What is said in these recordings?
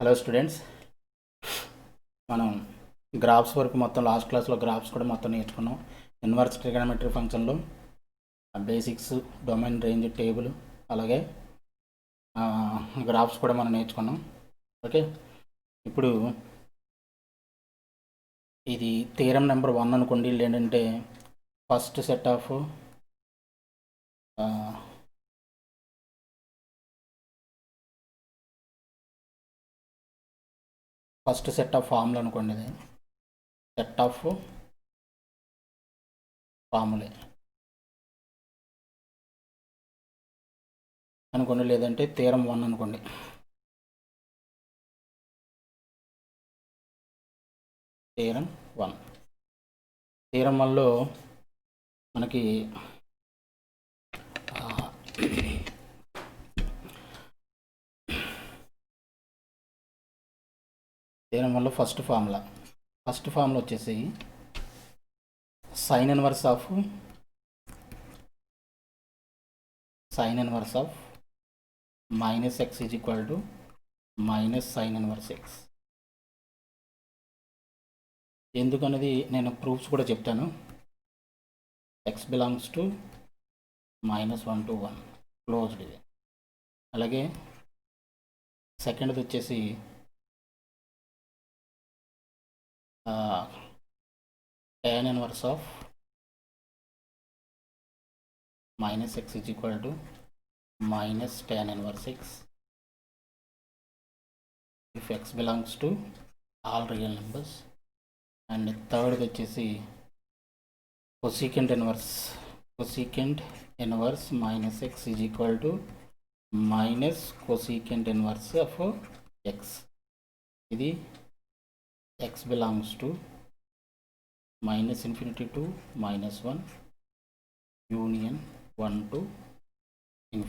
Hello students, మనం graphs వరకు మొత్తం లాస్ట్ క్లాస్లో గ్రాఫ్స్ కూడా మొత్తం నేర్చుకున్నాం. ఇన్వర్స్ ట్రిగనమెట్రీ ఫంక్షన్లో బేసిక్స్, డొమైన్, రేంజ్, టేబుల్, అలాగే గ్రాఫ్స్ కూడా మనం నేర్చుకున్నాం. ఓకే, ఇప్పుడు ఇది థీరం నెంబర్ 1 అనుకోండి. వీళ్ళు ఏంటంటే ఫస్ట్ సెట్ ఆఫ్ ఫార్ములా అనుకోండి. ఇది సెట్ ఆఫ్ ఫార్ములే అనుకోండి, లేదంటే థీరం 1 అనుకోండి. థీరం 1లో మనకి థీరం 1లో ఫస్ట్ ఫార్ములా వచ్చేసి sine inverse of minus x is equal to minus sine inverse x. ఎందుకనేది నేను ప్రూఫ్స్ కూడా చెప్తాను. X belongs to -1 to 1 closed ఇది. అలాగే సెకండ్ది వచ్చేసి tan inverse of minus x is equal to minus tan inverse x if x belongs to all real numbers. And థర్డ్ది వచ్చేసి cosecant inverse minus x is equal to minus cosecant inverse of X. ఇది x belongs to -∞ to -1 union 1 to ∞.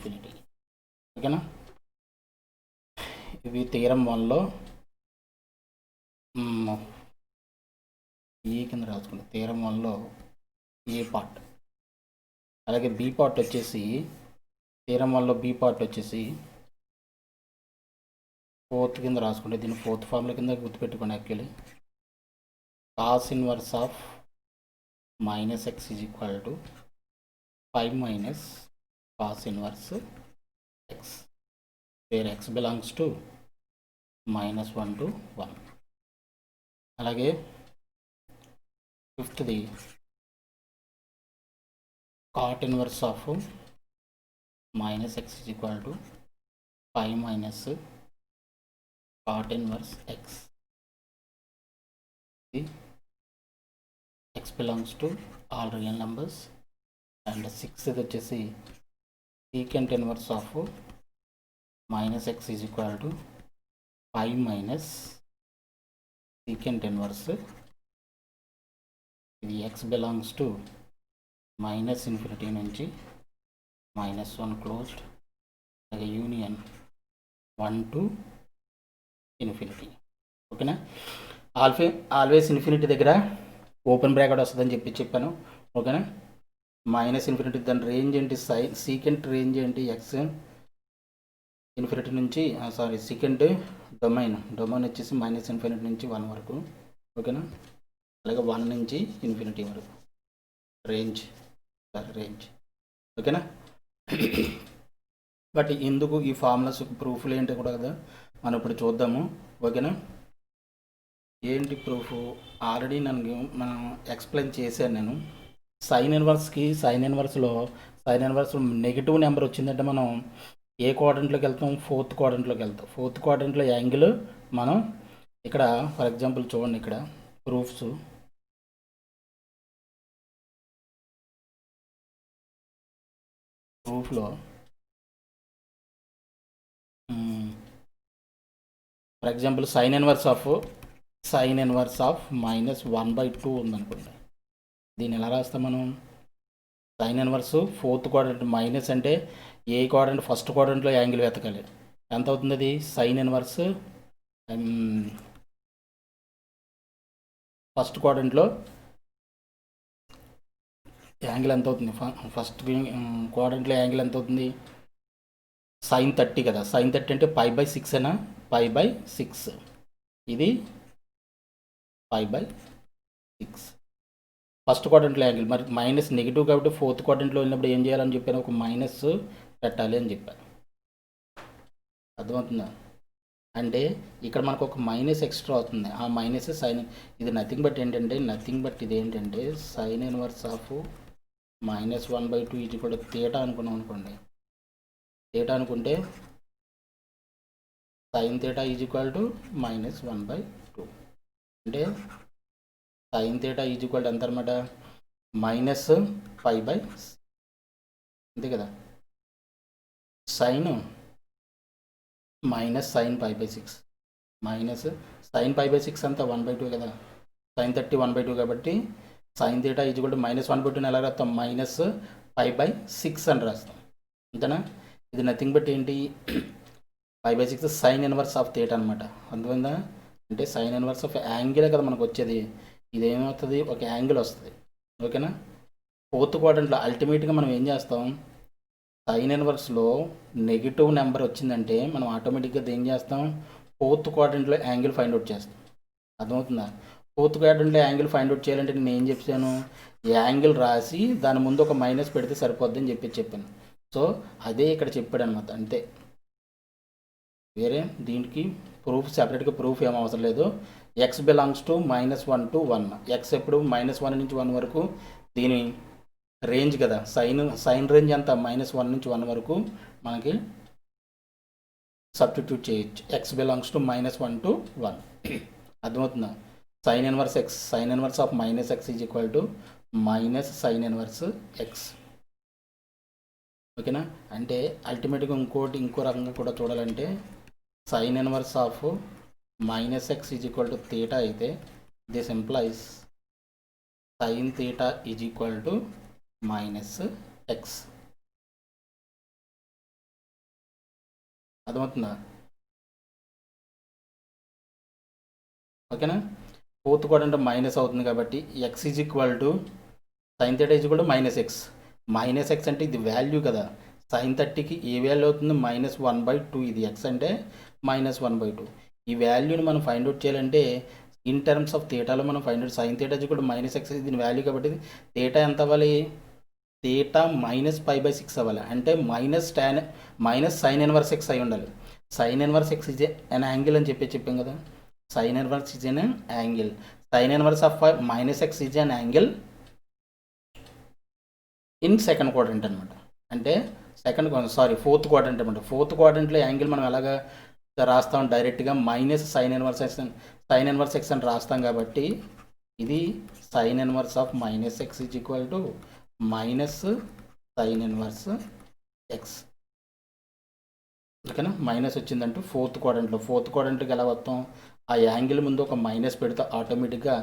ఓకేనా? ఇవి theorem 1లో ఏ కింద రాసుకుంటాం. Theorem 1లో ఏ part. అలాగే B part వచ్చేసి theorem 1లో B part వచ్చేసి ఫోర్త్ కింద రాసుకుంటే, దీన్ని ఫోర్త్ ఫార్ములా కింద గుర్తుపెట్టుకోండి. Actually cos inverse of minus x is equal to 5 minus cos inverse x, where x belongs to -1 to 1. అలాగే ఫిఫ్త్ది cot inverse of minus x is equal to 5 minus cot inverse x. x belongs to all real numbers. And సిక్స్ది వచ్చేసి secant inverse of minus x is equal to 5 minus secant inverse. ఇది x belongs to -∞ నుంచి -1 closed, అలాగే union 1 to ∞. ఓకేనా? Always infinity దగ్గర open bracket వస్తుందని చెప్పాను. ఓకేనా? -∞, దాని రేంజ్ ఏంటి, సీకెంట్ రేంజ్ ఏంటి, ఎక్స్ ఇన్ఫినిటీ నుంచి సీకెంట్ డొమైన్ వచ్చేసి -∞ నుంచి 1 వరకు. ఓకేనా? అలాగే 1 నుంచి ∞ వరకు రేంజ్. ఓకేనా? బట్ ఎందుకు ఈ ఫార్ములాస్ ప్రూఫ్లు ఏంటి కూడా కదా మనం ఇప్పుడు చూద్దాము. ఓకేనా? ఏంటి ప్రూఫ్ ఆల్రెడీ మనం ఎక్స్ప్లెయిన్ చేశాను. నేను సైన్ ఇన్వర్స్లో నెగిటివ్ నెంబర్ వచ్చిందంటే మనం ఏ క్వాడ్రంట్లోకి వెళ్తాం, ఫోర్త్ క్వాడ్రంట్లోకి వెళ్తాం. ఫోర్త్ క్వాడ్రంట్లో యాంగిల్ మనం ఇక్కడ ఫర్ ఎగ్జాంపుల్ చూడండి, ఇక్కడ ప్రూఫ్లో for example sine inverse of -1/2 ఉందనుకోండి. దీన్ని ఎలా రాస్తాం మనం? Sine inverse fourth quadrant, minus అంటే ఏ క్వాడ్రంట్, ఫస్ట్ క్వాడ్రంట్లో యాంగిల్ వెతకాలి. ఎంత అవుతుంది అది? సైన్ ఇన్వర్స్ ఫస్ట్ క్వాడ్రంట్లో యాంగిల్ ఎంత అవుతుంది? ఫస్ట్ క్వాడ్రంట్లో యాంగిల్ ఎంత అవుతుంది? సైన్ 30 కదా, సైన్ 30 అంటే పై బై 6 అయినా, పై బై 6, ఇది పై బై 6 ఫస్ట్ క్వాడ్రంట్లో యాంగిల్. మరి మైనస్ నెగిటివ్ కాబట్టి ఫోర్త్ క్వాడ్రంట్లో వెళ్ళినప్పుడు ఏం చేయాలని చెప్పాను, ఒక మైనస్ పెట్టాలి అని చెప్పాను. అర్థమవుతుందా? అంటే ఇక్కడ మనకు ఒక మైనస్ ఎక్స్ట్రా అవుతుంది, ఆ మైనస్ సైన్. ఇది నథింగ్ బట్ ఏంటంటే, నథింగ్ బట్ ఇది ఏంటంటే సైన్ ఇన్వర్స్ ఆఫ్ -1/2 ఇది కూడా థీటా అనుకున్నాం అనుకోండి. థీటా అనుకుంటే sine theta is equal to -1/2. అంటే sine theta is equal to ఎంత అనమాట, -π/, అంతే కదా. Sine minus sine π/6 minus sine π/6 అంతా 1/2 కదా, సైన్ 30 1/2 కాబట్టి sine theta is equal to -1/2 ఎలా రాస్తాం, -π/6 అని రాస్తాం, అంతేనా. ఇది నథింగ్ బట్ ఏంటి, π/6 సైన్ ఇన్వర్స్ ఆఫ్ థీటా అనమాట. అర్థమైందా? అంటే సైన్ ఇన్వర్స్ ఆఫ్ యాంగిలే కదా మనకు వచ్చేది, ఇదేమవుతుంది, ఒక యాంగిల్ వస్తుంది. ఓకేనా. ఫోర్త్ క్వాడ్రంట్లో అల్టిమేట్గా మనం ఏం చేస్తాం, సైన్ ఇన్వర్స్లో నెగిటివ్ నెంబర్ వచ్చిందంటే మనం ఆటోమేటిక్గా ఏం చేస్తాం, ఫోర్త్ క్వాడ్రంట్లో యాంగిల్ ఫైండ్ అవుట్ చేస్తాం. అర్థమవుతుందా? ఫోర్త్ క్వాడ్రంట్లో యాంగిల్ ఫైండ్ అవుట్ చేయాలంటే నేను ఏం చెప్పాను, యాంగిల్ రాసి దాని ముందు ఒక మైనస్ పెడితే సరిపోద్ది అని చెప్పాను. సో అదే ఇక్కడ చెప్పాడు అనమాట, అంతే. వేరే దీనికి ప్రూఫ్ సపరేట్గా ప్రూఫ్ ఏం అవసరం లేదు. X belongs to -1 to 1. X ఎప్పుడు -1 నుంచి 1 వరకు దీని రేంజ్ కదా, సైన్ రేంజ్ అంతా -1 నుంచి 1 వరకు మనకి సబ్స్టిట్యూట్ చేయొచ్చు. X belongs to -1 to 1. అర్థమవుతుందా? Sine inverse x, sine inverse of -x is equal to sine inverse x. ఓకేనా. అంటే అల్టిమేట్గా ఇంకో రకంగా కూడా చూడాలంటే sine inverse of -x is equal to theta అయితే this implies sine theta is equal to -x. అర్థమవుతుందా? ఓకేనా. ఫోర్త్ క్వాడ్రంట్ మైనస్ అవుతుంది కాబట్టి x is equal to sine theta is equal to -x. -x అంటే ఇది వాల్యూ కదా, sign 30కి ఏ value అవుతుంది, -1/2. ఇది x అంటే -1/2. ఈ వాల్యూని మనం ఫైండ్ అవుట్ చేయాలంటే ఇన్ టర్మ్స్ ఆఫ్ థీటాలో మనం find out, sign theta is equal to -x దీని వాల్యూ కాబట్టి థీటా ఎంత అవ్వాలి, థీటా -π/6 అవ్వాలి. అంటే సైన్ ఇన్వర్స్ ఎక్స్ అయి ఉండాలి. Sine inverse x is an angle అని చెప్పాం కదా, sine inverse is an angle. Sine inverse of -x is an angle in second quadrant అనమాట. అంటే ఫోర్త్ క్వాడ్రంట్ అనమాట. ఫోర్త్ క్వాడ్రంట్లో యాంగిల్ మనం ఎలాగా రాస్తాం, డైరెక్ట్గా సైన్ ఇన్వర్స్ ఎక్స్ అని రాస్తాం కాబట్టి ఇది sine inverse of -x is equal to sine inverse x. ఓకేనా. మైనస్ వచ్చిందంటూ ఫోర్త్ క్వాడ్రంట్కి ఎలా వస్తాం, ఆ యాంగిల్ ముందు ఒక మైనస్ పెడితే ఆటోమేటిక్గా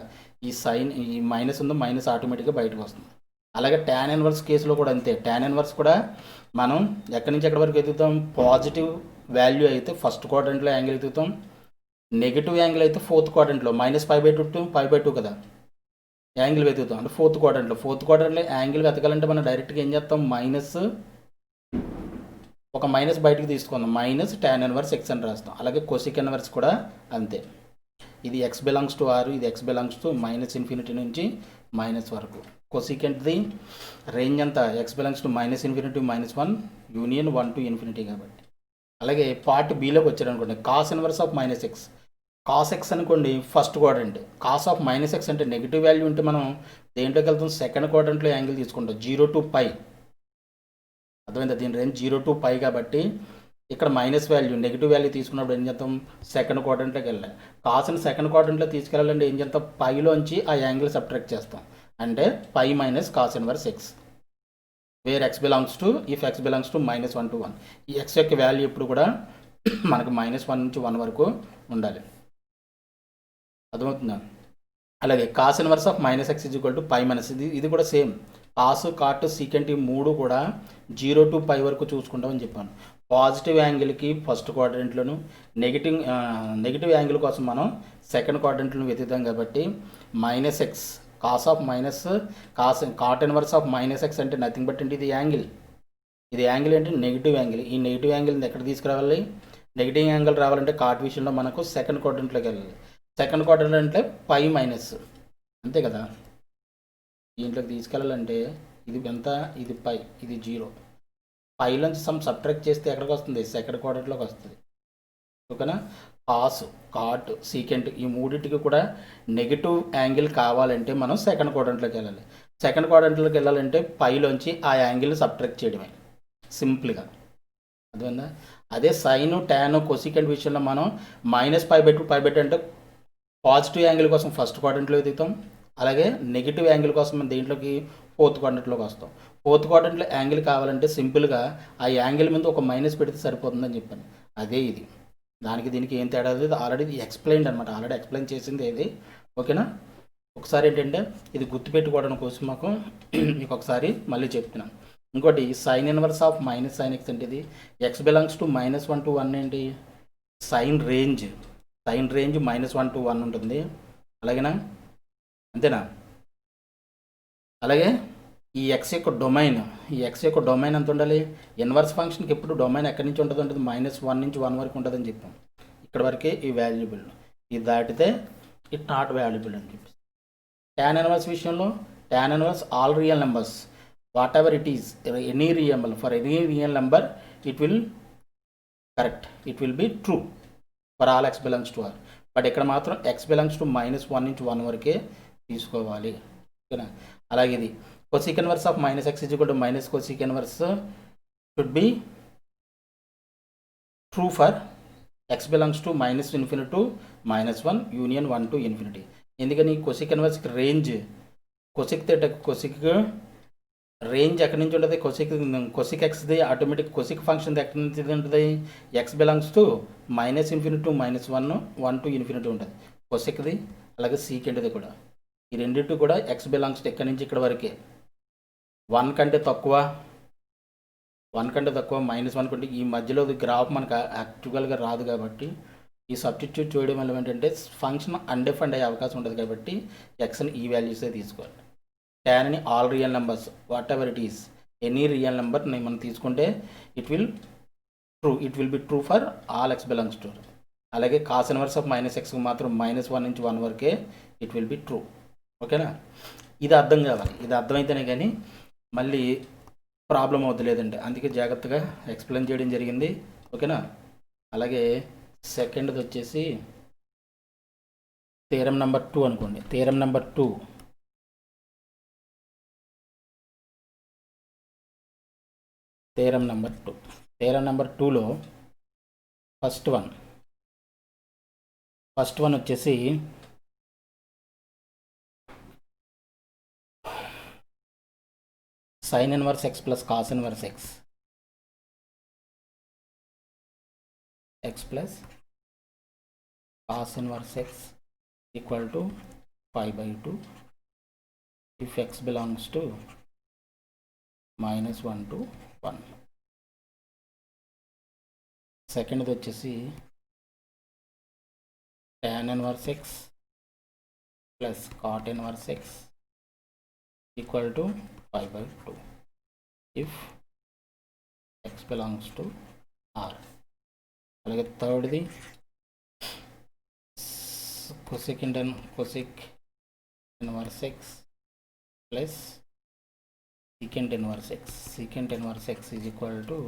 ఈ మైనస్ ఉందో మైనస్ ఆటోమేటిక్గా బయటకు వస్తుంది. అలాగే ట్యాన్ ఇన్వర్స్ కేసులో కూడా అంతే. ట్యాన్ ఇన్వర్స్ కూడా మనం ఎక్కడి నుంచి ఎక్కడి వరకు ఎదుగుతాం, పాజిటివ్ వాల్యూ అయితే ఫస్ట్ క్వాడ్రంట్లో యాంగిల్ ఎదుగుతాం, నెగిటివ్ యాంగిల్ అయితే ఫోర్త్ క్వాడ్రంట్లో -π/2 to π/2 కదా యాంగిల్ వెతుకుతాం. అంటే ఫోర్త్ క్వాడ్రంట్లో యాంగిల్ వెతకాలంటే మనం డైరెక్ట్గా ఏం చేస్తాం, ఒక మైనస్ బయటకు తీసుకుందాం, tan ఇన్వర్స్ ఎక్స్ అని రాస్తాం. అలాగే కొసిక్ ఇన్వర్స్ కూడా అంతే. ఇది x బిలాంగ్స్ టు r, ఇది x బిలాంగ్స్ టు -∞ నుంచి మైనస్ వరకు. కొసికెంట్ది రేంజ్ అంతా x belongs to -∞ to -1 union 1 to ∞ కాబట్టి. అలాగే పార్ట్ బిలోకి వచ్చారు అనుకోండి, cos inverse of -x. Cos x అనుకోండి first quadrant, cos of -x అంటే నెగిటివ్ వాల్యూ ఉంటే మనం దేంట్లోకి వెళ్తాం, సెకండ్ క్వాడ్రంట్లో యాంగిల్ తీసుకుంటాం 0 to π. అర్థమైందా? దీని రేంజ్ 0 to π కాబట్టి ఇక్కడ మైనస్ వాల్యూ నెగిటివ్ వాల్యూ తీసుకున్నప్పుడు ఏం చేస్తాం, సెకండ్ క్వాడ్రంట్లోకి వెళ్ళాలి. కాస్ని సెకండ్ క్వాడ్రంట్లో తీసుకెళ్ళాలంటే ఏం చేస్తాం, పైలోంచి ఆ యాంగిల్ సబ్ట్రాక్ట్ చేస్తాం. అంటే π minus cos inverse x, where x belongs to -1 to 1. ఈ x యొక్క వాల్యూ ఇప్పుడు కూడా మనకు -1 నుంచి 1 వరకు ఉండాలి. అర్థమవుతుందా? అలాగే cos inverse of -x is equal to π minus, ఇది కూడా సేమ్. కాసు కాట్ సీకెంట్ ఈ మూడు కూడా 0 to π వరకు చూసుకుంటామని చెప్పాను. పాజిటివ్ యాంగిల్కి ఫస్ట్ క్వాడ్రంట్లోను, నెగిటివ్ యాంగిల్ కోసం మనం సెకండ్ క్వాడ్రంట్లను వెతుకుతాం కాబట్టి -x cot inverse of -x అంటే నథింగ్ బట్ ఇది యాంగిల్. ఇది యాంగిల్ ఏంటి, నెగిటివ్ యాంగిల్. ఈ నెగిటివ్ యాంగిల్ని ఎక్కడ తీసుకురావాలి, నెగిటివ్ యాంగిల్ రావాలంటే కార్ట్ విషయంలో మనకు సెకండ్ క్వాడ్రంట్లోకి వెళ్ళాలి. సెకండ్ క్వాడ్రంట్ అంటే పై మైనస్, అంతే కదా. దీంట్లోకి తీసుకెళ్ళాలంటే ఇది ఎంత, ఇది పై, ఇది 0. పైలోంచి సమ్ సబ్ట్రాక్ట్ చేస్తే ఎక్కడికి వస్తుంది, సెకండ్ క్వాడ్రంట్లోకి వస్తుంది. ఓకేనా. కాస్, కాట్, సీకెంట్ ఈ మూడింటికి కూడా నెగిటివ్ యాంగిల్ కావాలంటే మనం సెకండ్ క్వాడ్రంట్లోకి వెళ్ళాలి. సెకండ్ క్వాడ్రంట్లోకి వెళ్ళాలంటే పైలోంచి ఆ యాంగిల్ని సబ్ట్రాక్ట్ చేయడమే సింపుల్గా, అర్థమైందా. అదే సైను, టాను, కొసికెంట్ విషయంలో మనం -π/2 అంటే పాజిటివ్ యాంగిల్ కోసం ఫస్ట్ క్వాడ్రంట్లోకి దిగుతాం. అలాగే నెగిటివ్ యాంగిల్ కోసం మనం దేంట్లోకి, ఫోర్త్ క్వాడ్రంట్లోకి వస్తాం. ఫోర్త్ క్వాడ్రంట్లో యాంగిల్ కావాలంటే సింపుల్గా ఆ యాంగిల్ మీద ఒక మైనస్ పెడితే సరిపోతుందని చెప్పాను. అదే ఇది, దానికి దీనికి ఏం తేడా లేదు. ఆల్రెడీ ఎక్స్ప్లెయిన్డ్ అనమాట, ఆల్రెడీ ఎక్స్ప్లెయిన్ చేసింది ఇది. ఓకేనా. ఒకసారి ఏంటంటే ఇది గుర్తుపెట్టుకోవడం కోసం మాకు మీకు ఒకసారి మళ్ళీ చెప్తున్నాను. ఇంకోటి sine inverse of minus sine x అంటే ఇది ఎక్స్ బిలాంగ్స్ టు -1 to 1 ఏంటి, సైన్ రేంజ్ -1 to 1 ఉంటుంది. అలాగేనా, అంతేనా. అలాగే ఈ ఎక్స్ యొక్క డొమైన్, ఎంత ఉండాలి, ఇన్వర్స్ ఫంక్షన్కి ఎప్పుడు డొమైన్ ఎక్కడి నుంచి ఉంటుంది, -1 నుంచి 1 వరకు ఉంటుందని చెప్పాం. ఇక్కడ వరకే ఈ వాల్యుబుల్, ఇది దాటితే ఇట్ నాట్ వాల్యుబుల్ అని చెప్పి. tan ఇన్వర్స్ విషయంలో tan inverse all real numbers, whatever it is, any real number, for any real number it will correct, it will be true for all x belongs to r. But ఇక్కడ మాత్రం x belongs to -1 నుంచి 1 వరకే తీసుకోవాలి. ఓకేనా. అలాగే ఇది cosec inverse of -x - cosec inverse should be true for x belongs to -∞ to -1 union 1 to infinity. ఎందుకని cosec inverse range, cosec range ఎక్కడి నుంచి ఉంటుంది, cosec xది ఆటోమేటిక్ cosec ఫంక్షన్ ఎక్కడి నుంచి ఉంటుంది, x belongs to -∞ to -1 1 to infinity ఉంటుంది cosecది. అలాగే సీకెంట్ది కూడా, ఈ రెండింటి కూడా x బిలాంగ్స్ టు ఎక్కడి నుంచి ఇక్కడ వరకే. 1 కంటే తక్కువ -1 కంటే ఈ మధ్యలో గ్రాఫ్ మనకు యాక్చువల్గా రాదు కాబట్టి ఈ సబ్స్టిట్యూట్ చేయడం వల్ల ఏంటంటే ఫంక్షన్ అన్డిఫైన్డ్ అయ్యే అవకాశం ఉంటుంది. కాబట్టి ఎక్స్ని ఈ వాల్యూసే తీసుకోవాలి. ట్యాన్ని all real numbers, whatever it is, any real number మనం తీసుకుంటే it will be true for all x belongs to. అలాగే కాస్ ఇన్వర్స్ ఆఫ్ -x మాత్రం -1 నుంచి 1 వరకే ఇట్ విల్ బి ట్రూ. ఓకేనా. ఇది అర్థం కావాలి, ఇది అర్థమైతేనే కానీ మళ్ళీ ప్రాబ్లం అవుతుంది లేదంటే, అందుకే జాగ్రత్తగా ఎక్స్ప్లెయిన్ చేయడం జరిగింది. ఓకేనా. అలాగే సెకండ్ది వచ్చేసి థీరం నెంబర్ 2 అనుకోండి. థీరం నెంబర్ 2లో ఫస్ట్ వన్ వచ్చేసి sin inverse x plus cos inverse x plus cos inverse x equal to π/2 if x belongs to -1 to 1. సెకండ్ది వచ్చేసి tan inverse x plus cot inverse x equal to π/2 if x belongs to r. అలాగే థర్డ్ది cosec inverse x plus secant inverse x is equal to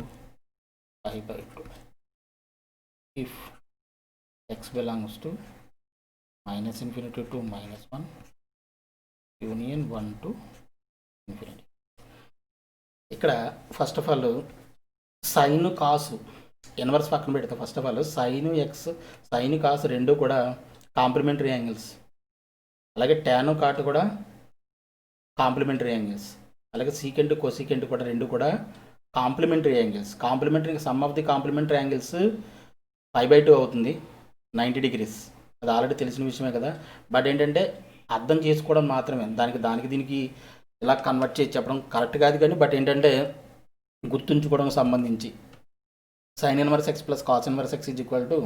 π/2 if x belongs to -∞ to -1 union 1 to infinity. ఇక్కడ first of all sine cos inverse పక్కన పెడితే first of all sine cos రెండు కూడా complementary angles. అలాగే tan cot కూడా complementary angles. అలాగే secant cosecant కూడా రెండు కూడా complementary angles. Sum of the complementary angles π/2 అవుతుంది 90 degrees. అది ఆల్రెడీ తెలిసిన విషయమే కదా. బట్ ఏంటంటే అర్థం చేసుకోవడం మాత్రమే, దానికి దీనికి ఇలా కన్వర్ట్ చేసి చెప్పడం కరెక్ట్ కాదు. కానీ బట్ ఏంటంటే గుర్తుంచుకోవడం సంబంధించి sin inverse x plus cos inverse x is equal to